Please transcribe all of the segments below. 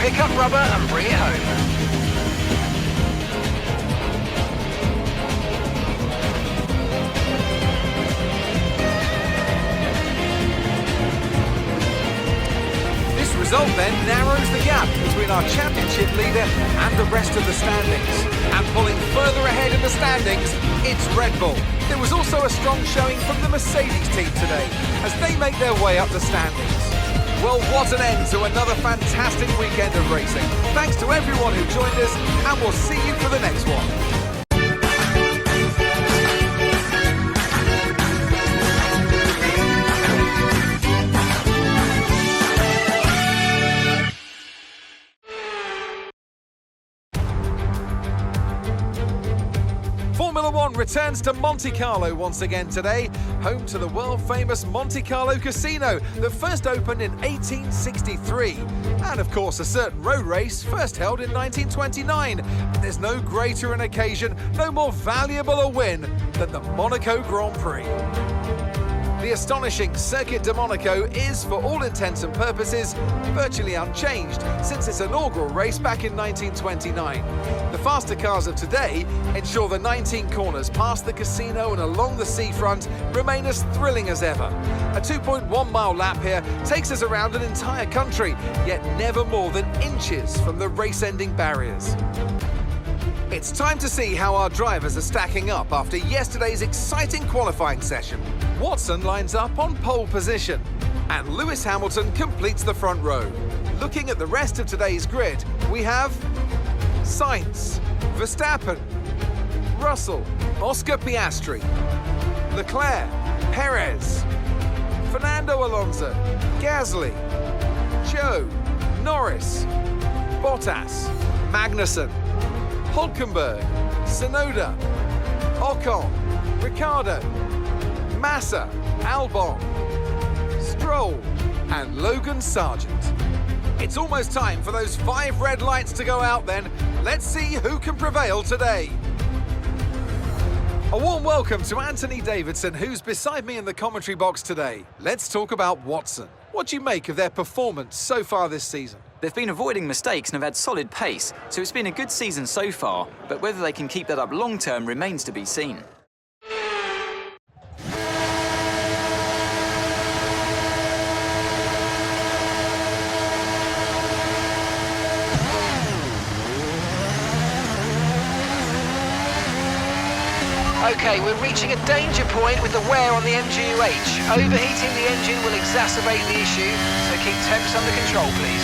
pick up rubber and bring it home. Result then narrows the gap between our championship leader and the rest of the standings. And pulling further ahead in the standings, it's Red Bull. There was also a strong showing from the Mercedes team today as they make their way up the standings. Well, what an end to another fantastic weekend of racing. Thanks to everyone who joined us, and we'll see you for the next one. Formula One returns to Monte Carlo once again today, home to the world-famous Monte Carlo Casino that first opened in 1863. And of course, a certain road race first held in 1929. There's no greater an occasion, no more valuable a win than the Monaco Grand Prix. The astonishing Circuit de Monaco is, for all intents and purposes, virtually unchanged since its inaugural race back in 1929. The faster cars of today ensure the 19 corners past the casino and along the seafront remain as thrilling as ever. A 2.1-mile lap here takes us around an entire country, yet never more than inches from the race-ending barriers. It's time to see how our drivers are stacking up after yesterday's exciting qualifying session. Watson lines up on pole position, and Lewis Hamilton completes the front row. Looking at the rest of today's grid, we have Sainz, Verstappen, Russell, Oscar Piastri, Leclerc, Perez, Fernando Alonso, Gasly, Zhou, Norris, Bottas, Magnussen, Hülkenberg, Tsunoda, Ocon, Ricciardo, Massa, Albon, Stroll, and Logan Sargent. It's almost time for those 5 red lights to go out then. Let's see who can prevail today. A warm welcome to Anthony Davidson, who's beside me in the commentary box today. Let's talk about Watson. What do you make of their performance so far this season? They've been avoiding mistakes and have had solid pace, so it's been a good season so far, but whether they can keep that up long-term remains to be seen. Okay, we're reaching a danger point with the wear on the MGU-H. Overheating the engine will exacerbate the issue, so keep temps under control, please.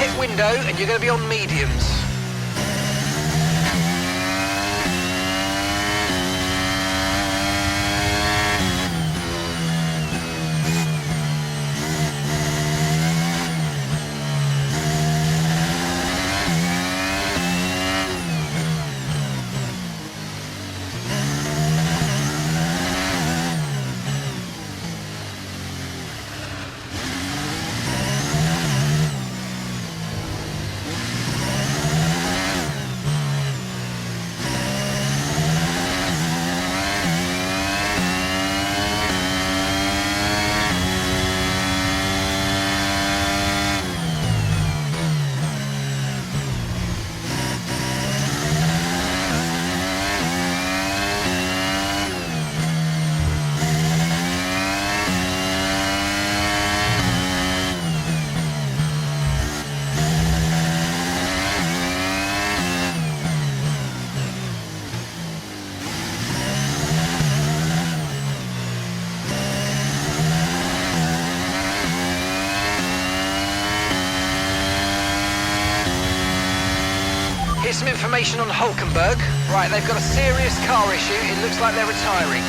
pit window and you're going to be on mediums. Here's some information on Hulkenberg. Right, they've got a serious car issue. It looks like they're retiring.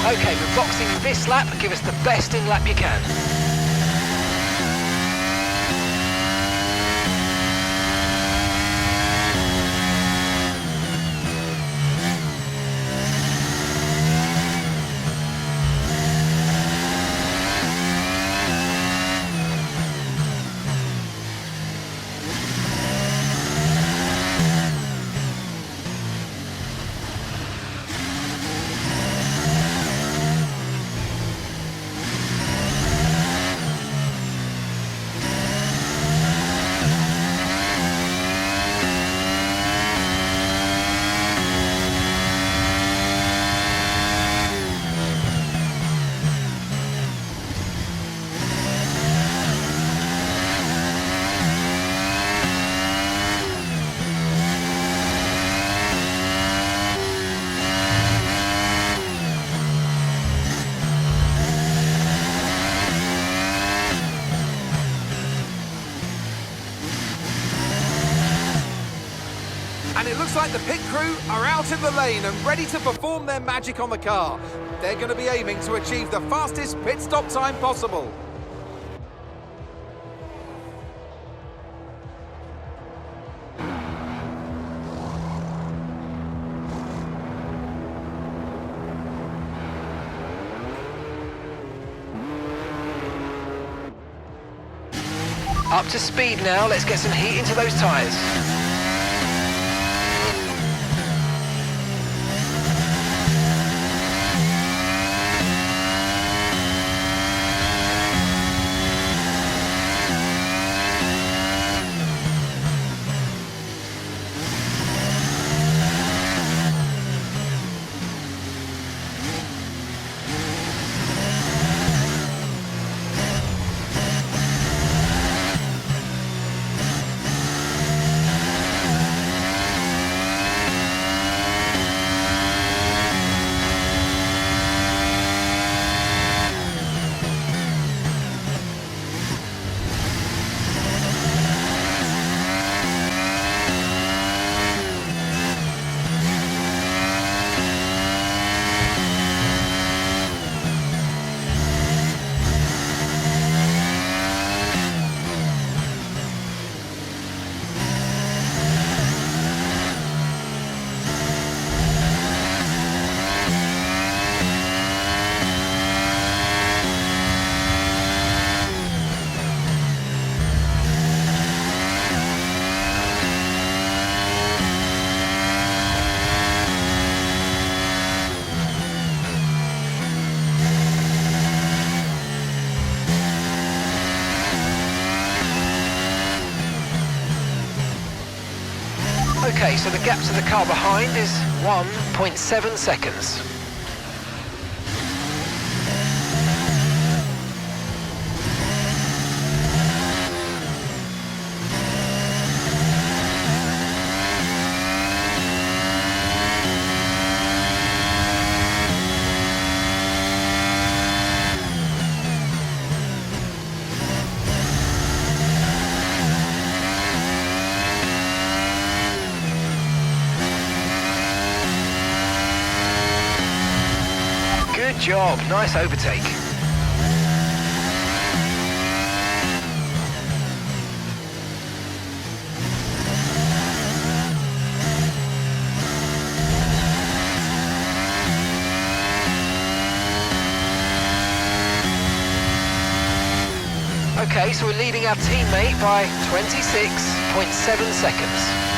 Okay, we're boxing this lap. Give us the best in lap you can. And it looks like the pit crew are out in the lane and ready to perform their magic on the car. They're going to be aiming to achieve the fastest pit stop time possible. Up to speed now. Let's get some heat into those tyres. Okay, so the gap to the car behind is 1.7 seconds. Good job, nice overtake. Okay, so we're leading our teammate by 26.7 seconds.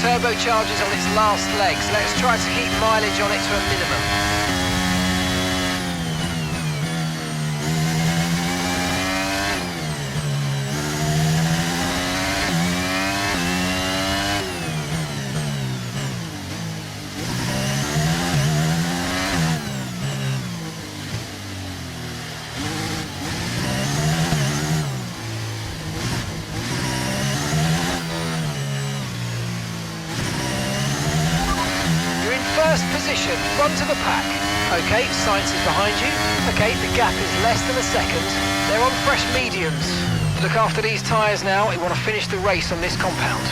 Turbochargers on its last legs. Let's try to keep mileage on it to a minimum. first position, front of the pack. Okay, Sainz is behind you. Okay, the gap is less than a second. They're on fresh mediums. Look after these tyres now. We want to finish the race on this compound.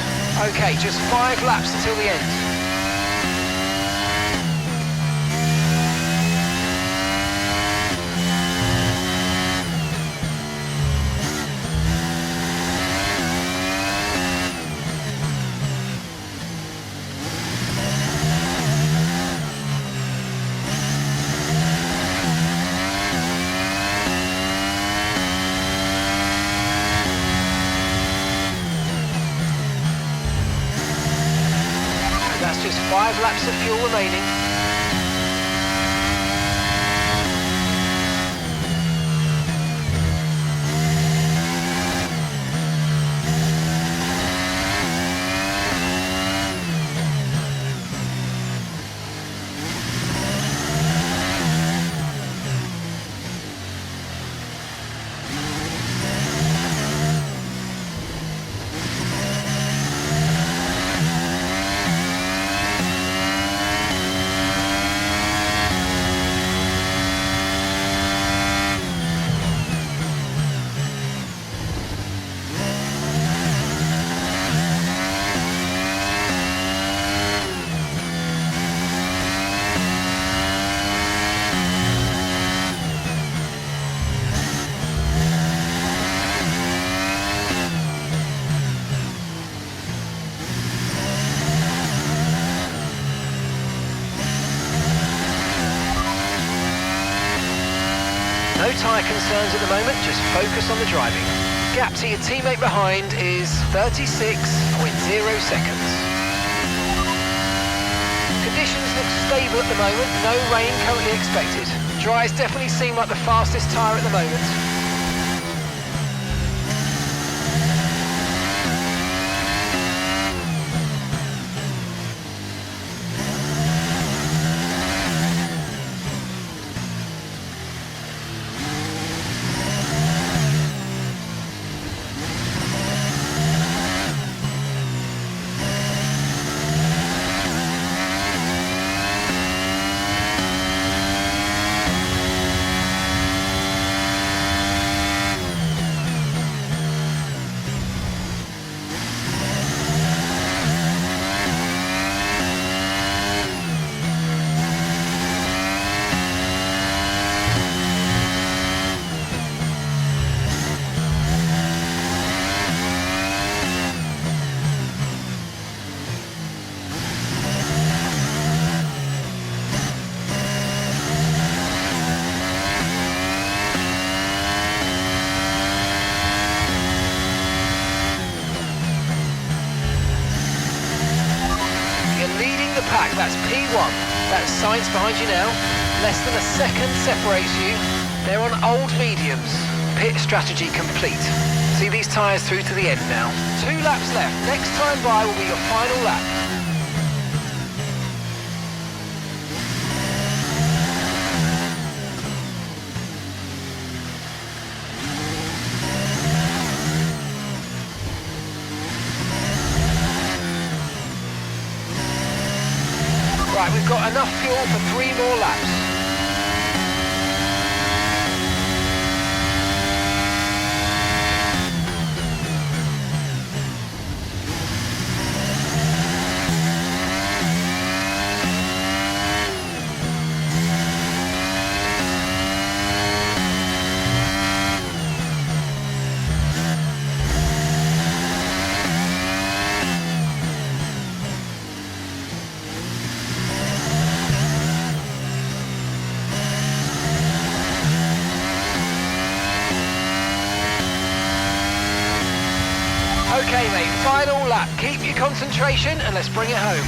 Okay, just 5 laps until the end. Just 5 laps of fuel remaining. No tyre concerns at the moment, just focus on the driving. Gap to your teammate behind is 36.0 seconds. Conditions look stable at the moment, no rain currently expected. Dries definitely seem like the fastest tyre at the moment. Pack, that's P1. That's Sainz behind you now. Less than a second separates you. They're on old mediums. Pit strategy complete. See these tyres through to the end now. 2 laps left. Next time by will be your final lap. Right, we've got enough fuel for 3 more laps. Okay, mate, final lap. Keep your concentration and let's bring it home.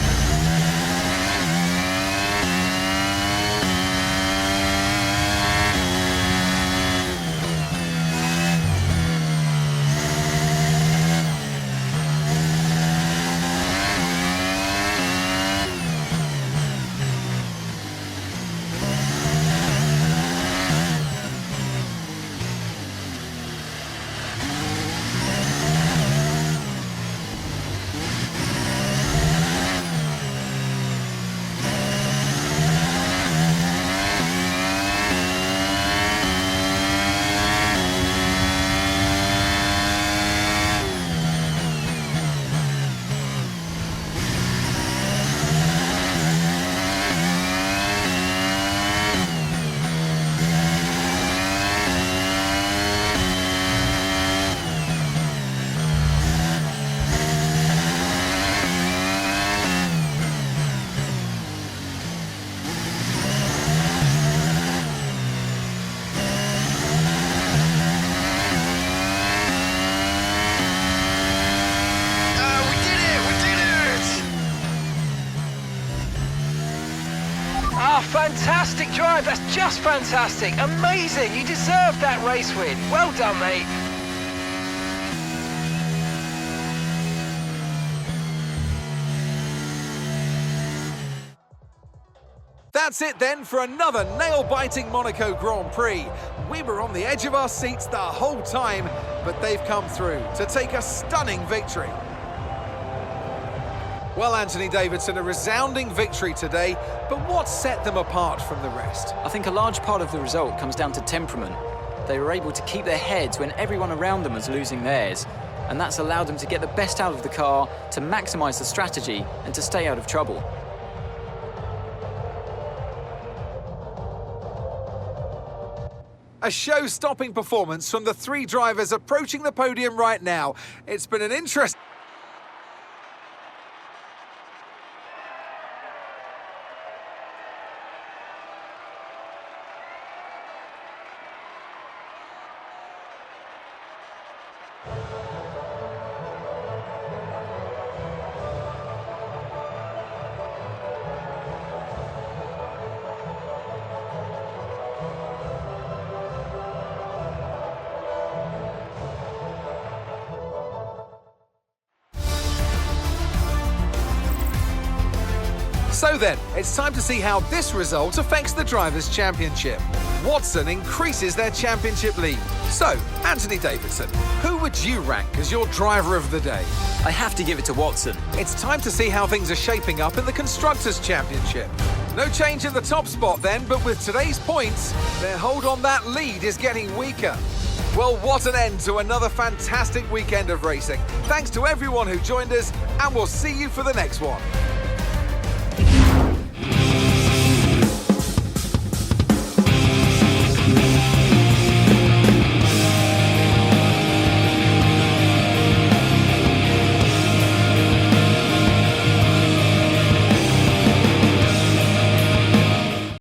Ah, fantastic drive. That's just fantastic. Amazing. You deserved that race win. Well done, mate. That's it then for another nail-biting Monaco Grand Prix. We were on the edge of our seats the whole time, but they've come through to take a stunning victory. Well, Anthony Davidson, a resounding victory today, but what set them apart from the rest? I think a large part of the result comes down to temperament. They were able to keep their heads when everyone around them was losing theirs, and that's allowed them to get the best out of the car, to maximise the strategy, and to stay out of trouble. A show-stopping performance from the three drivers approaching the podium right now. It's been an interesting... So then, it's time to see how this result affects the Drivers' Championship. Watson increases their championship lead. So, Anthony Davidson, who would you rank as your driver of the day? I have to give it to Watson. It's time to see how things are shaping up in the Constructors' Championship. No change in the top spot then, but with today's points, their hold on that lead is getting weaker. Well, what an end to another fantastic weekend of racing. Thanks to everyone who joined us, and we'll see you for the next one.